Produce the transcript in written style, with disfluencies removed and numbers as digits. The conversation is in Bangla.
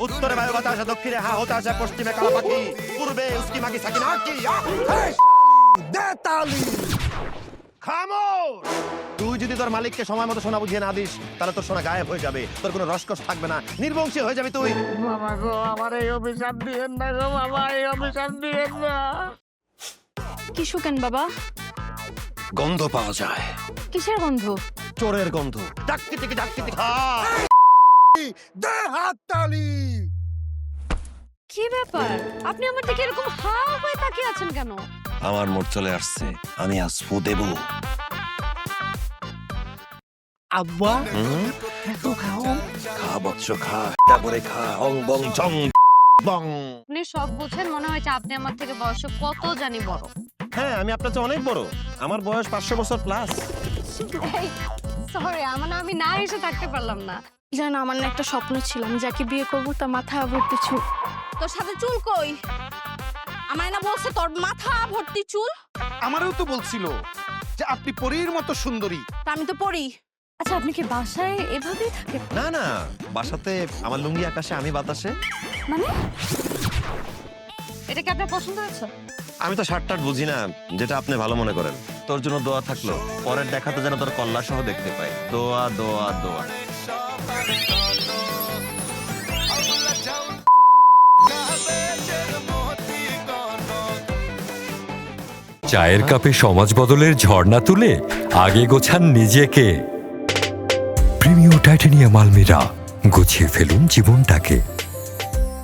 उत्तरे वायु बतास दक्षिणे हा होतास पश्चिमे काला पाखी पूर्वे उसकी मागी साकिना की দে তালি। খামোশ তুই যদি তোর মালিককে সময় মতো সোনা বুঝিয়ে না দিস তাহলে তোর সোনা গায়েব হয়ে যাবে তোর কোনো রসকস থাকবে না নির্বংশী হয়ে যাবে তুই বাবা গো, আমার এই অভিশাপ দিয়েন না গো বাবা, এই অভিশাপ দিয়েন না। কি শুকেন বাবা? গন্ধ পাওয়া যায় কিসের গন্ধ? চোরের গন্ধ ডাক্তি থেকে খা দে হাত তালি। কি ব্যাপার, আপনি আমার দিকে এরকম হা হয়ে তাকিয়ে আছেন কেন? আমার মোট চলে আসছে আমি আসবো দেব আব্বা তো খাও। খা বৎস খা করে খা অং বং চং বং আপনি সব বুঝেন, মনে হচ্ছে আপনি আমার থেকে বয়সে কত জানি বড়। হ্যাঁ আমি আপনার চেয়ে অনেক বড় আমার বয়স 500 বছর প্লাস সরি, আমি না এসে থাকতে পারলাম না। জানো, আমার না একটা স্বপ্ন ছিল, আমি যাকে বিয়ে করবো তার মাথা ভর্তি চুল। তোর সাথে চুল কই? আমার না বলছে তোর মাথা ভর্তি চুল। আমারও তো বলছিল যে আপনি পরীর মতো সুন্দরী। তা আমি তো পড়ি। আচ্ছা, আপনি কি বাসায় এভাবেই থাকেন? না না বাসাতে আমার লুঙ্গি আকাশে আমি বাতাসে মানে এটা কি আপনার পছন্দ হয়েছে? আমি তো শার্ট টার্ট বুঝি না, যেটা আপনি ভালো মনে করেন। তোর জন্য দোয়া থাকলো, পরের দেখাতে যেন তোর কল্লা সহ দেখতে পাই। দোয়া দোয়া দোয়া। চায়ের কাপে সমাজ বদলের ঝর্ণা তুলে আগে গোছান নিজেকে। প্রিমিয়াম টাইটানিয়াম আলমিরা, গুছিয়ে ফেলুন জীবনটাকে।